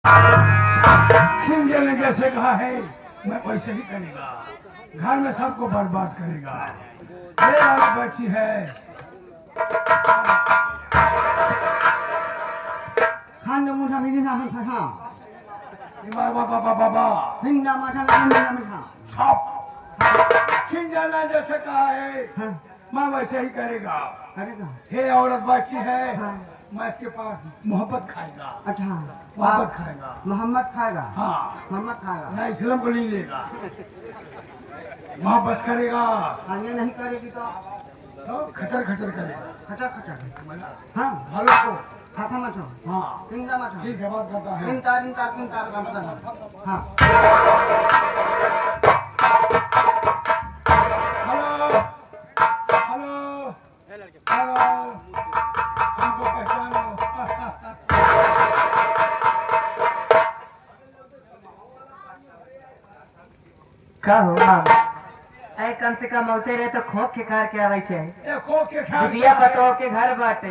खिंजे ने जैसे कहा है मैं वैसे ही करेगा, घर में सबको बर्बाद करेगा। ये औरत बच्ची है खान मुठा मिली ना मैं खा बाबा बाबा बाबा हिंदा माथा हिंदा में खा छाप। खिंजे ने जैसे कहा है हाँ मैं वैसे ही करेगा। करेगा हे औरत बच्ची है हाँ मैं इसके पास मोहब्बत खाएगा, अच्छा मोहब्बत खाएगा। मोहम्मद खाएगा हाँ मोहम्मद खाएगा मैं इस्लाम को नहीं लेगा, मोहब्बत करेगा हाँ ये नहीं करेगी तो तो खचर खचर करेगा। खचर खचर हाँ भालू को खाता मचो हाँ हिंदा मचो ठीक है बात करता है। इंतार का मतलब हाँ हेलो हेलो हेलो हमको पहचानो। का हो मामा ऐ कम से कम औते रहे तो खोप के कार के आवे छे। ए खोख के खार दिया क्या है? बतो के घर बाटे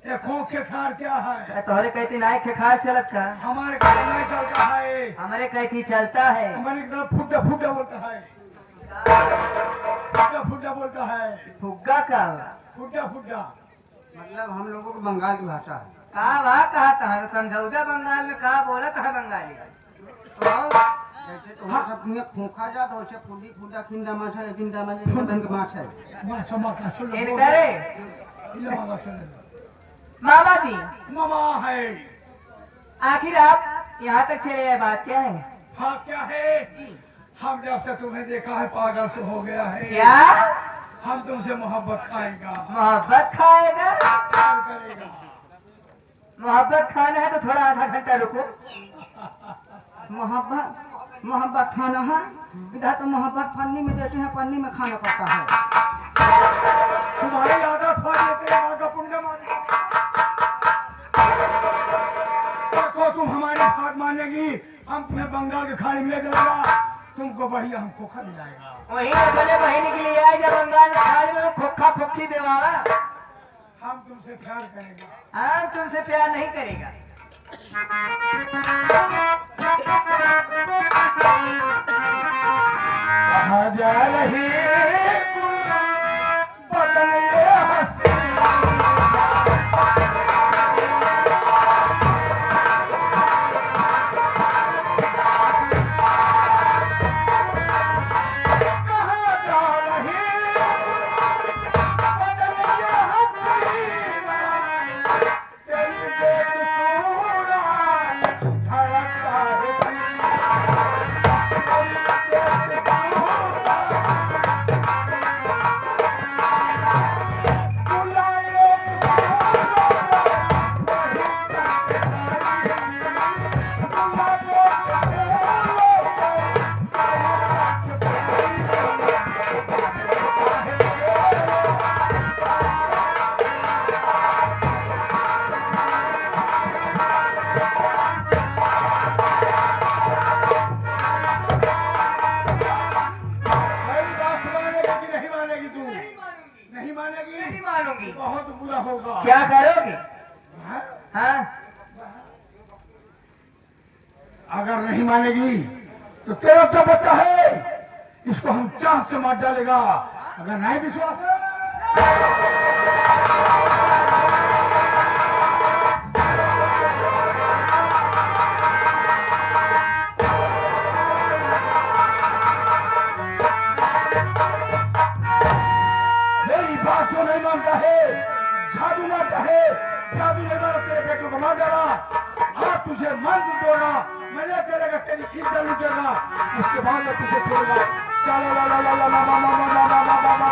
ए खोख के खार क्या है? तोहरे कहती नाय के खार चलत का हमारे घर नहीं चलता है, हमरे कहती चलता है। हमारे की तरफ फुड्डा फुड्डा बोलता है, फुड्डा फुड्डा बोलता है, फुग्गा का फुड्डा फुड्डा। मतलब हम लोगों को बंगाल की भाषा है का वा कहा था समझौता बंगाल में का बोलत है बंगाली जैसे तो हम सब में खोखा जा तो उसे फुडी फुडा खिंदा माछ है खिंदा माछ है बन के माछ है माँ समा का सुन इन करे इले मांगा सुन मामा जी मामा है। आखिर आप यहाँ तक चले आए बात क्या है? बात क्या है? हम जब से तुम्हें देखा है पागल से हो गया है। क्या हम तुमसे मोहब्बत खाएगा, मोहब्बत खाएगा? प्यार करेगा। मोहब्बत खाना है तो थोड़ा आधा घंटा रुको। मोहब्बत खाना है इधर तो मोहब्बत पन्नी में देते हैं पन्नी में खाना पड़ता है तुम्हारी आदत हो देते हैं माँ का पुण्य माने। देखो तुम हमारी बात मानेगी हम तुम्हें बंगाल के खाने में ले जाएगा, तुमको बढ़िया हम खोखा ले जाएगा। वही बोले बहन के लिए आए जब बंगाल में खाने में खोखा खोखी देवाला। हम तुमसे प्यार करेगा। हम तुमसे प्यार नहीं करेगा। कहाँ जा रही बदले हंसी नहीं मानूंगी। बहुत बुरा होगा। क्या करोगे? हाँ? हाँ अगर नहीं मानेगी तो तेरा जो बच्चा है इसको हम चांद से मार डालेगा। अगर नहीं विश्वास है मेरी बात जो नहीं मानता है, झाड़ू मारता है, क्या भी नहीं मारा तेरे बेटों को मार डाला। आज तुझे मान दूंगा, मैंने चलेगा तेरी इज्जत लूटेगा, उसके बाद मैं तुझे छोड़ूंगा। चलो ला ला ला ला ला ला ला ला ला ला ला ला।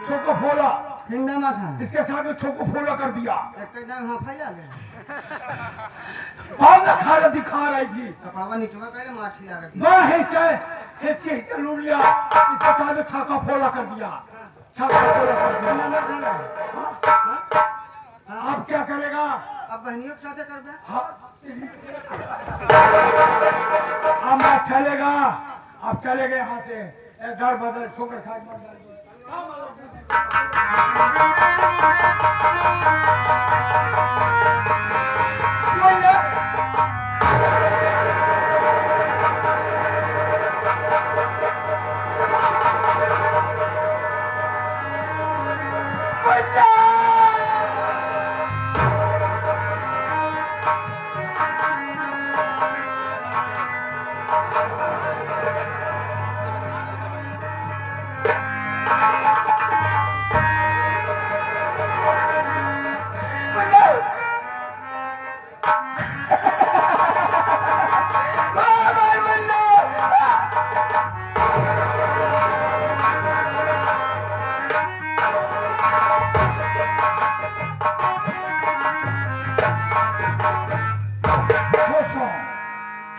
छोको फोड़ा हिंदा माछ है इसके साथ बच्चों को फॉलो कर दिया। एकदम हाँ फैला गया और ना खा रही दिखा रही थी कपड़ा नीचवा पहले माछी लगा दी वह हिस्से हिस्से लूट लिया, इसके साथ में छक्का फोड़ा कर दिया, छक्का फोड़ा कर दिया। ना चला अब क्या करेगा? अब बहनियों के साथ करबे हाँ। अब मैं चलेगा, अब चले गए यहाँ से दर बदल ठोकर खाए मर जाएगी।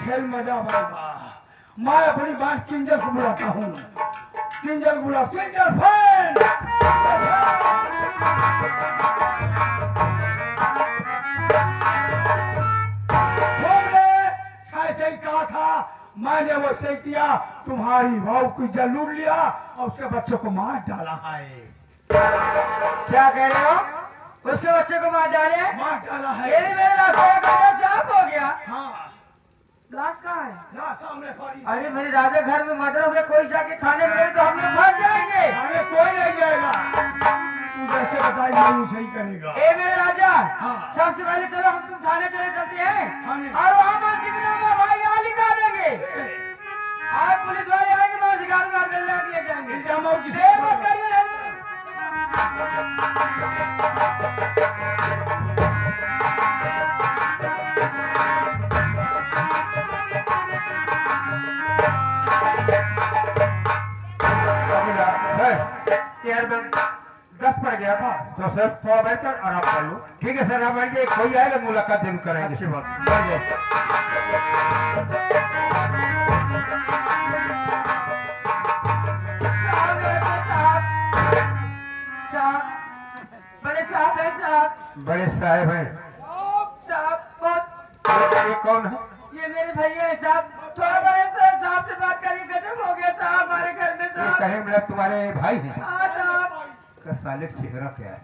खेल मजा आएगा। मैं अपनी बात किंजल को बुलाता हूँ, किंजल बुला, किंजल फैन ऐसे ही कहा था, मैंने वो सही किया, तुम्हारी बहू को इज्जत लूट लिया और उसके बच्चों को मार डाला है। क्या कह रहे हो? उसके बच्चे को मार डाले? मार डाला है। ये मेरे रास्ते का साफ हो गया। हाँ, लाश कहाँ है? लाश सामने पड़ी। अरे मेरे राजा घर में मर्डर हो गया, कोई जाके थाने में गए तो हम लोग फंस जाएंगे। अरे कोई नहीं जाएगा, तू जैसे बताई मैं यूं सही करेगा। ए मेरे राजा, हाँ। सबसे पहले चलो हम तुम थाने चले चलते हैं थाने। और वहाँ पर कितनों का भाई यहाँ लिखा देंगे। आज पुलिस वाले आएंगे, मैं शिकार मार कर ले जाएंगे। इल्जाम और किसी ए मत करिए ना। यार मैं 10 पड़ गया था तो सर 100 बैठकर आराम कर लो। ठीक है सर, आप आइए, कोई आएगा मुलाकात जरूर कराएंगे। अच्छी बात। बड़े साहब है साहब। बड़े साहब हैं। साहब बहुत ये कौन है? ये मेरे भैया है साहब। थोड़ा बड़े साहब से बात करिए, गजब हो गया साहब हमारे घर में ये साहब। कहे मेरा तुम्हारे भाई हैं? हाँ साहब। का साले चेहरा क्या है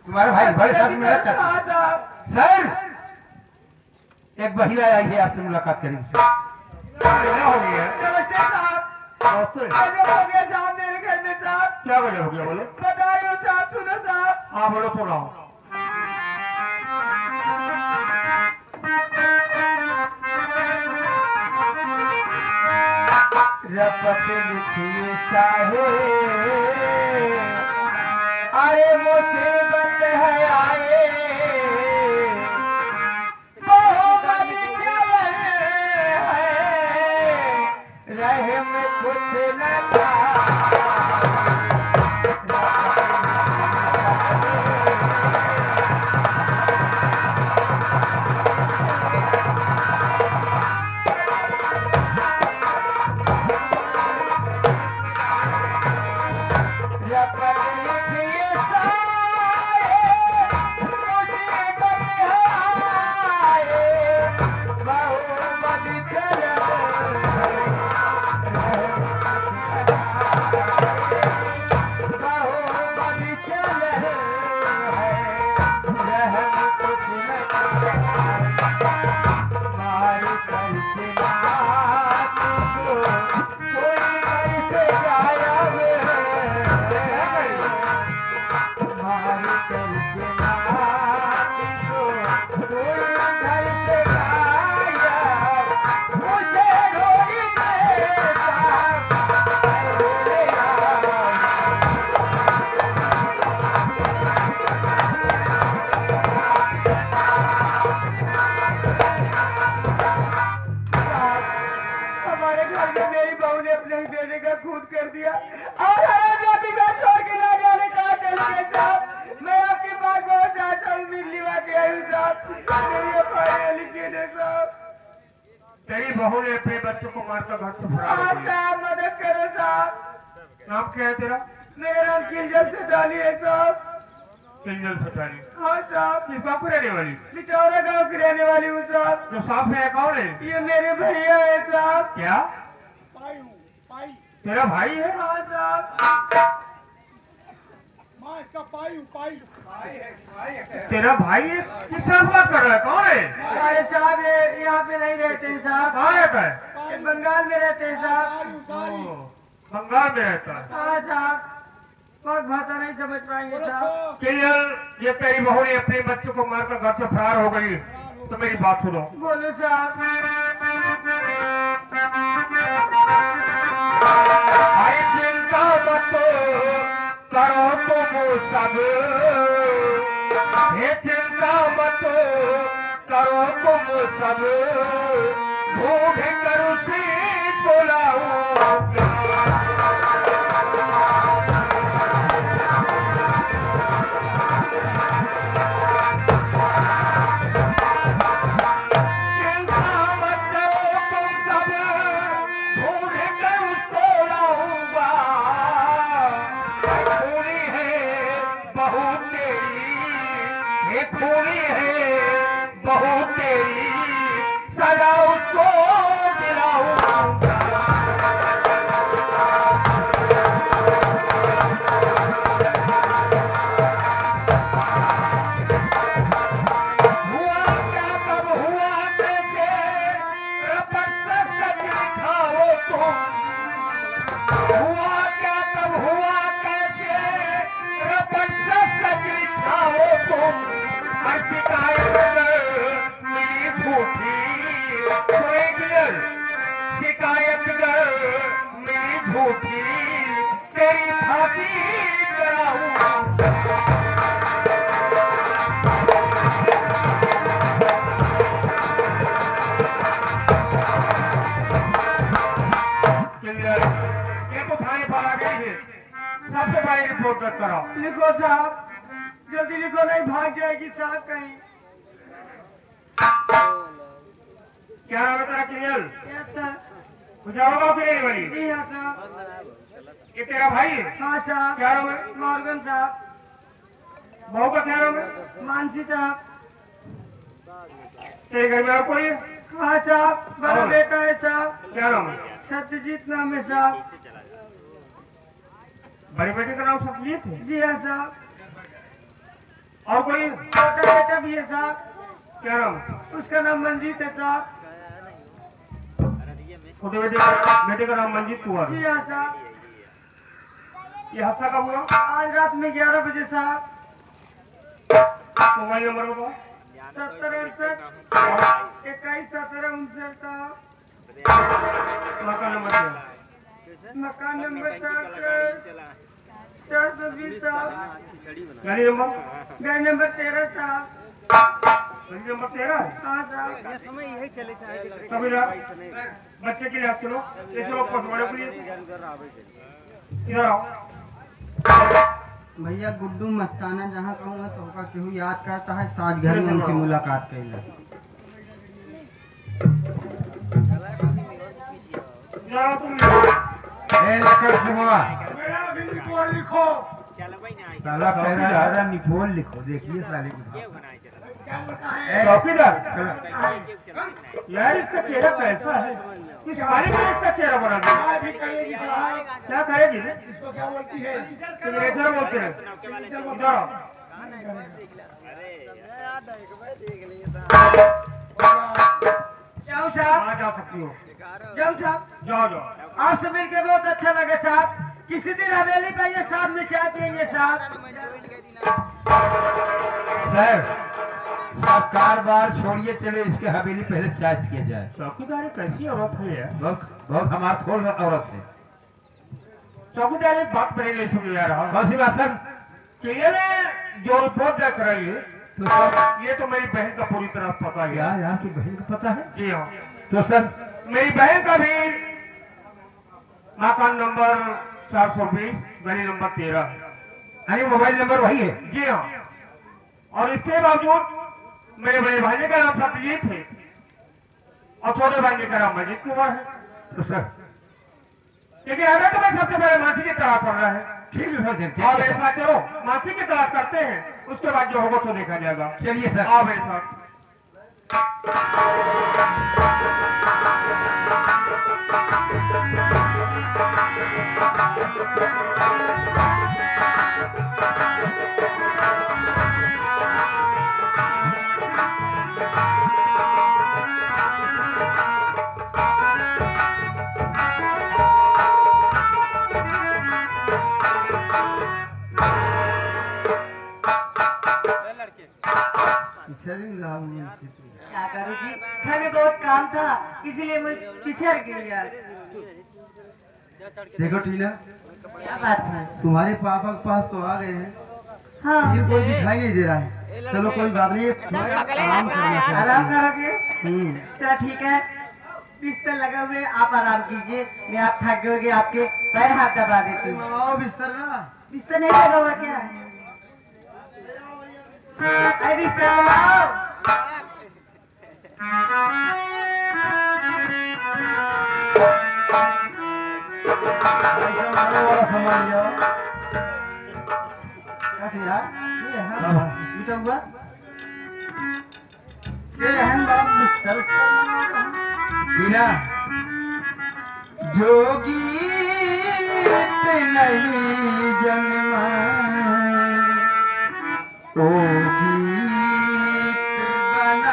तुम्हारे भाई? बड़े साहब मेरा हाँ साहब। सर, एक महिला आई है, आपसे मुलाकात करेंगे। क्या हो गया? नमस्ते साहब। नमस्ते। गजब हो गया साहब मेरे घर में साहब। क्या वजह हो गया? बोलो। बता रही हूँ साहब, सुनो साहब। हाँ बोलो, सुन रहा हूँ। रपट लिखिए साहे, अरे मुसीबत है आए, मोहब्बत चले है, रहम कुछ न था। मेरी बहू ने अपने ही बेटे का खून कर दिया और हमें बेटी का छोड़ के ना जाने कहा चले गए साहब। मैं आई साहब, मेरी एफआईआर लिखी है साहब। तेरी बहू ने अपने बच्चों को मारकर घर से फरार हाँ हो गई। साहब, मदद करो साहब। नाम क्या है तेरा? मेरा नाम किंजल से डाली है साहब। किंजल सटानी। हाँ साहब, किस गाँव की रहने वाली? बिटौरा गांव की रहने वाली हूँ साहब। जो सांप है कौन है? ये मेरे भैया है साहब। क्या पाई हूँ, पाई। तेरा भाई है? हाँ साहब, माँ इसका पाई हूँ, पाई। तेरा भाई है? किस तरह से बात कर रहा है? कौन है? अरे साहब ये यहाँ पे नहीं रहते हैं साहब, कहाँ रहता है? ये बंगाल में रहते हैं साहब। सारी हूँ, सारी। ओ, बंगाल में रहता है। हाँ साहब, बहुत भाषा नहीं समझ पाएंगे बोलो साहब। छो। किंजल, ये तेरी बहू ने अपने बच्चों को मारकर घर से फरार हो गई, तो मेरी बात सुनो। बोलो साहब। भाई चिंता मत करो तुम सब, ये चिंता मत करो तुम सब, ढूंढ कर उसे बुलाऊंगा। चिंता मत करो तुम सब, ढूंढ कर उसको लाऊंगा। खूनी है बहू तेरी, ये खूनी है बहू तेरी, सजा उसको दिलाऊंगा। हुआ क्या कब हुआ कैसे, रबर से सच दिखाओ तुम। हुआ क्या कब हुआ कैसे, रबर से सच दिखाओ तुम। हर शिकायत मिली झूठी, शिकायत मिली झूठी, तेरी फांसी कराऊंगा। ये तो थाने पर आ गई है, सबसे पहले रिपोर्ट दर्ज कराओ। लिखो साहब, जल्दी लिखो, नहीं भाग जाएगी साहब कहीं। क्या नाम है तेरा? किंजल। Yes sir. गुजरात गाँव की रहने वाली? जी हाँ साहब। ये तेरा भाई है? हाँ साहब। क्या नाम है? मॉर्गन साहब। बहू का क्या नाम है? मानसी साहब। तेरे घर में और कोई है? हाँ साहब, बड़ा और? बेटा है साहब, क्या नाम है? सत्यजीत नाम है साहब। बड़ी बेटी का नाम सत्यजीत है? जी हाँ साहब। और कोई है? छोटा बेटा भी है साहब, क्या नाम है? उसका नाम मंजीत है साहब। छोटे बेटे का नाम मंजीत कुंवर है। जी हाँ साहब। ये हादसा कब हुआ? आज रात में 11 बजे साहब। मोबाइल नंबर बताओ। 7068 21 17 59 साहब। मकान नंबर क्या है? मकान नंबर साहब 420 साहब। गाड़ी नंबर? गाड़ी नंबर 13 साहब। गाड़ी नंबर 13 है? हाँ साहब। कभी ना बच्चे के लिए आप चलो, ये चलो पोस्टमार्टम के लिए इधर आओ। भैया गुड्डू मस्ताना जहाँ कहूँगा तो होगा केहू याद करता है, साथ घर में उनसे मुलाकात कैला। इधर आओ तुम। मेरा भी रिपोर्ट लिखो। साला कह रहा है निपोल लिखो, देखिए साले को। क्या बोलता है? चौकीदार यार, इसका चेहरा कैसा है? इस बारे में इसका चेहरा बना दो। क्या भी करेगी साहब? क्या करेगी रे? इसको क्या बोलती है? सिग्नेचर बोलते हैं। इधर आओ। जाओ साहब। आ जा सकती हो। जाओ साहब। जाओ जाओ। आपसे मिलकर बहुत अच्छा लगा साहब। किसी दिन हवेली पे ये साथ में चाय पियेंगे साहब। सर सब कारोबार छोड़िए, चले इसके हवेली पहले चाय पिया जाए। चौकीदार कैसी औरत है यार? बहुत बहुत हमार खोल औरत है। चौकीदार एक बात मेरे लिए सुन ले रहा कौन सी बात सर? कि ये ने जो रिपोर्ट देख रही है, तो सर ये तो मेरी बहन का पूरी तरह पता है। क्या यहाँ की बहन को पता है? जी हाँ, तो सर मेरी बहन का भी मकान नंबर 420 गली नंबर 13। अरे मोबाइल नंबर वही है? जी हाँ, और इसके बावजूद मेरे बड़े भाई का नाम सत्यजीत है और छोटे भाई का नाम अजीत कुमार है। तो सर लेकिन अगर तो मैं सबसे पहले मानसी की तलाश कर रहा है। ठीक है सर देखते और हैं। ऐसा चलो मानसी की तलाश करते हैं, उसके बाद जो होगा तो देखा जाएगा। चलिए सर। आओ मेरे साथ। क्या करूँ जी, घर में बहुत काम था इसलिए मैं पिछड़ गया। देखो टीना, क्या बात है? तुम्हारे पापा के पास तो आ गए हैं, हाँ लेकिन कोई दिखाई नहीं दे रहा है। चलो कोई बात नहीं, थोड़ा आराम करना चाहिए। आराम करोगे? हम्म। चलो ठीक है, बिस्तर लगे हुए आप आराम कीजिए। मैं आप थक गए होंगे, आपके पैर हाथ दबा देती हूँ। मंगाओ बिस्तर ना। बिस्तर नहीं लगा हुआ क्या? अरे बिस्तर लाओ। ऐसा बड़ा वाला सामान लिया। क्या थी यार? ये है ना बेटा हुआ। ये है ना बिस्तर। टीना, जोगी नहीं जन्मा, ओ गीत बना।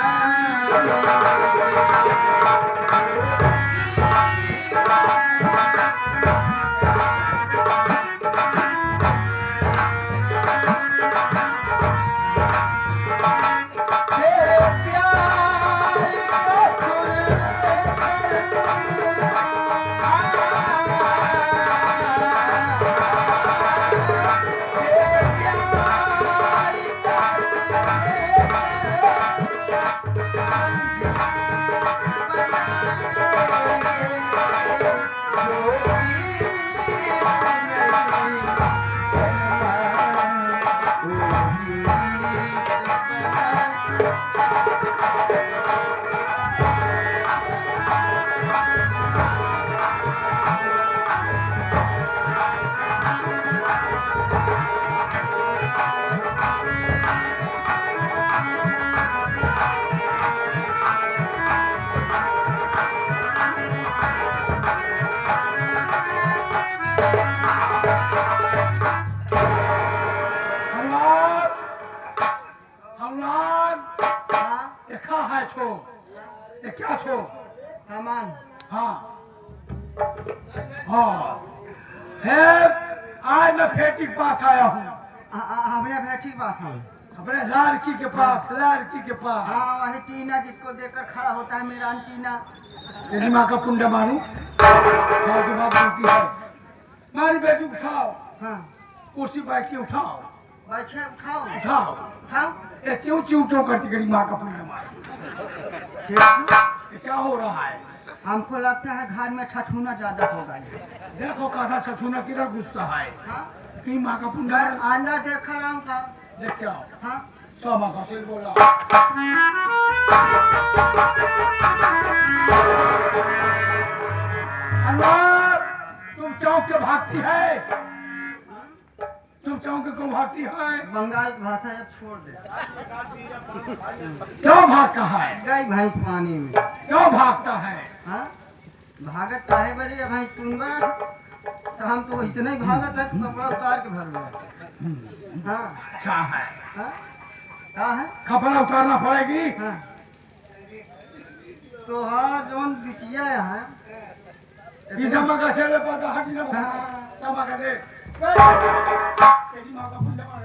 छो ये क्या छो? सामान। हाँ हाँ है। आज मैं फेटी के पास आया हूँ, अपने बेटी के पास हूँ। अपने लड़की के पास, लड़की के पास। हाँ वही टीना जिसको देखकर खड़ा होता है मेरा टीना। तेरी माँ का पुंडा मारू। हाँ की बात बोलती है। मारी बेटी उठाओ। हाँ कुर्सी बैठ से उठाओ। बैठे उठाओ उठाओ उठाओ। ये च्यू च्यू क्यों करती करी माँ का पुंडा मारू? ये क्या हो रहा है? हमको लगता है घर में छछूना ज्यादा होगा। देखो काथा छछूना किधर घुसता है। हाँ की माँ का पुंडा मैं अंदर देखा रहा हूँ। देख क्या हो? हाँ सौ माँ का सिर बोला। अल्लाह तुम चौक के भागती है, तुम चौक को भागती है। बंगाल की भाषा अब छोड़ दे। क्यों भागता है? गई भैंस पानी में। क्यों भागता है? हाँ भागत काहे बरी है भाई सुनबा तो हम तो वैसे नहीं भागत है, तो कपड़ा उतार के भर गया। हाँ क्या है? हाँ क्या है? कपड़ा उतारना पड़ेगी। हाँ तो हाँ जोन बिचिया है इस जमा का शेर पर हटी ना बोला। हाँ। जमा का दे। तेरी माँ का पुंडा मार।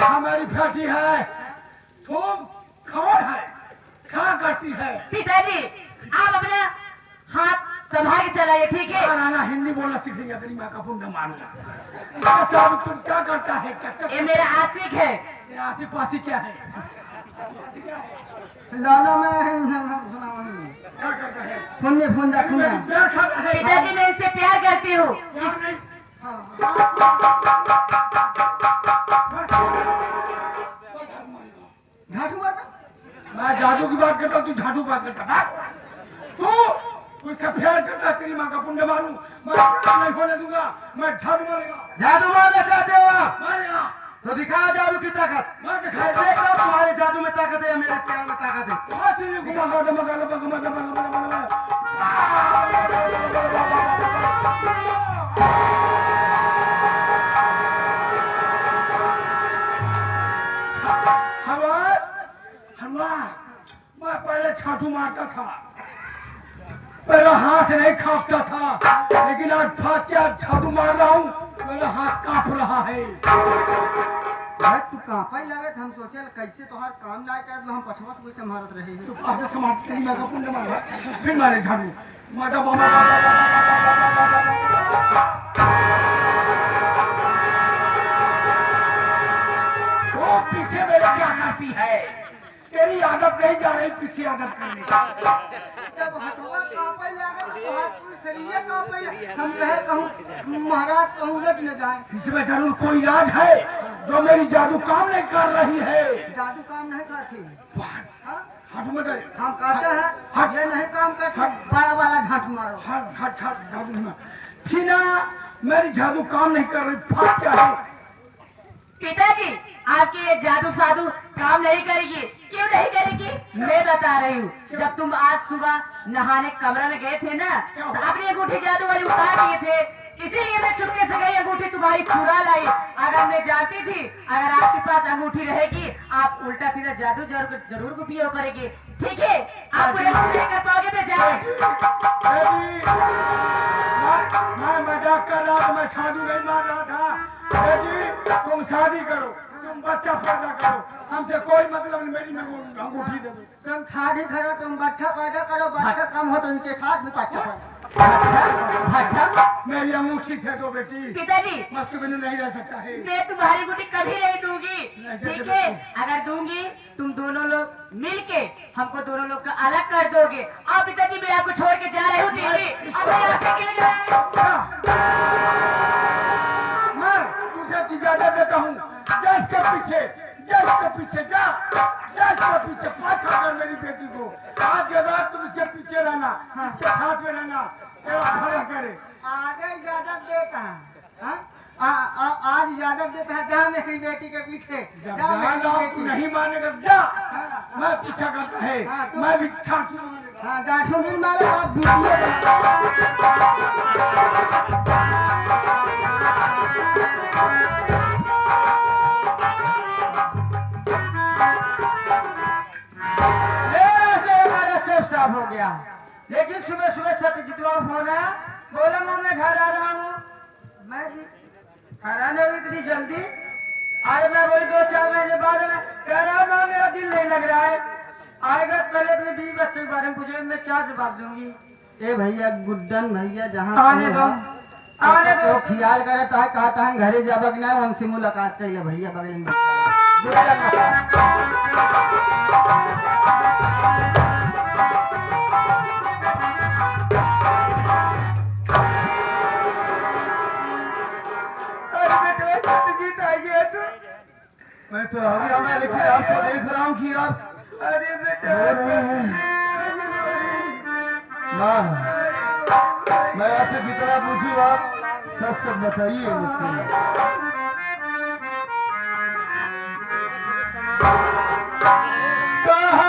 हमारी बेटी है, तुम खबर है, क्या करती है? पिताजी आप अपना हाथ संभाल के चलाइए, ठीक है? राना हिंदी बोलना सीख लिया, तेरी माँ का पुंडा मारूंगा। सब तुम क्या करता है? ये मेरा आशिक है। तेरा आसी पासी क्या है? लाना में क्या करता है? फुन्ने फुंदा फुंदा प्यार खाता है? पिताजी मैं इससे प्यार करती हूँ। प्यार नहीं। झाटू मार मैं जादू की बात करता हूँ, तू झाटू बात करता है। तू इससे प्यार करता, तेरी माँ का पुंडा मारूं, मैं नहीं होने दूंगा, मैं झाड़ू मारेगा। जादू मारना चाहते हो आप? मारेगा, तो दिखाओ जादू की ताकत। मैं दिखाएगा। देख लो तुम्हारे जादू में ताकत है या मेरे प्यार में ताकत है। कहाँ से ये घुमा घुमा घुमा घुमा घुमा घुमा घुमा घुमा हलवा, मैं पहले छाटू मारता था, मेरा हाथ नहीं कांपता था, लेकिन आज फाट के आज छाटू मार रहा हूँ, मेरा हाथ कांप रहा है। भाई तू कहाँ पर लगे? हम सोचे कैसे तोहार काम ना कर, हम पछवा से कैसे मारत रहे तो हैं। पासे समाज तेरी माँ का पुंड मारा, फिर मारे झाड़ू, माता बाबा। वो पीछे मेरे क्या करती है? तेरी आदत नहीं जा रही पीछे आदत करने की। जब हथवा कहाँ पर लगे तो तोहार पूरी शरीर कहाँ पर लगे। हम कहे कहूँ महाराज कहूँ उलट न जाए। इसमें जरूर कोई इलाज है जो मेरी जादू काम नहीं कर रही है। जादू काम नहीं करती। हाँ? हाथ में दे। हम कहते हैं ये नहीं काम करते, बड़ा वाला झाटू मारो। हट हट हट, जादू नहीं मार। छीना, मेरी जादू काम नहीं कर रही, फाट क्या है? पिताजी आपकी ये जादू साधु काम नहीं करेगी। क्यों नहीं करेगी? मैं बता रही हूँ। जब तुम आज सुबह नहाने कमरा में गए थे ना, तो अपनी अंगूठी जादू वाली उतार दिए थे, इसीलिए मैं चुपके से गई अंगूठी तुम्हारी चुरा लाई। अगर मैं जानती थी अगर आपके पास अंगूठी रहेगी आप उल्टा सीधा जादू जरूर उपयोग करेगी। ठीक है, आप पूरे नहीं कर पाओगे तो जाए। मैं मजाक कर रहा था, मैं छादू नहीं मार रहा था। बेटी तुम शादी करो, तुम बच्चा पैदा करो, हमसे कोई मतलब नहीं, मेरी मैं अंगूठी दे दो। तुम शादी करो, तुम बच्चा पैदा करो, बच्चा कम हो तो उनके साथ भी बच्चा पैदा। भट्टा मेरी अंगूठी दे दो बेटी, पिताजी मैं उसके बिना नहीं रह सकता है। मैं तुम्हारी अंगूठी कभी नहीं दूंगी। ठीक है, अगर दूंगी तुम दोनों लोग मिलके हमको दोनों लोग का अलग कर दोगे। आप पिताजी मैं आपको छोड़ के जा रही हूँ दिल्ली। अब मैं यहाँ से अकेले जाऊंगी। मैं तुझे इजाजत देता हूँ, जा इसके पीछे, जा इसके पीछे, जा इसके पीछे, पाछा कर मेरी बेटी को। आज के बाद तुम इसके पीछे रहना, इसके साथ में रहना, तेरा भला करे। आगे इजाजत देता है। हाँ? आज इजाजत देता है, जा मेरी बेटी के पीछे, जब जा मेरी तू बेटी। नहीं मानेगा जा, मैं पीछा करता है, हाँ, तू- मैं भी छाछू मानेगा। हाँ, गाठों नहीं मारे आप वीडियो साफ हो गया। लेकिन सुबह सुबह सत्यजितवा फोन आया, बोला मां मैं घर आ रहा हूँ। मैं भी घर आने हुई इतनी जल्दी आज मैं वही 2-4 महीने बाद मैं कह रहा मां मेरा दिल नहीं लग रहा है। आएगा पहले अपने बीवी बच्चे के बारे में पूछे, मैं क्या जवाब दूंगी? ए भैया गुड्डन भैया जहाँ आने दो, आने दो। तो ख्याल करता है, कहता है घरे जाबक ना उनसे मुलाकात करिए भैया बगल में। सत्यजीत आ गया तू। मैं तो आ गया, मैं लेकिन आपको देख रहा हूँ कि आप अरे बेटा माँ, मैं आपसे जितना पूछूँ आप सच सच बताइए मुझसे। कहा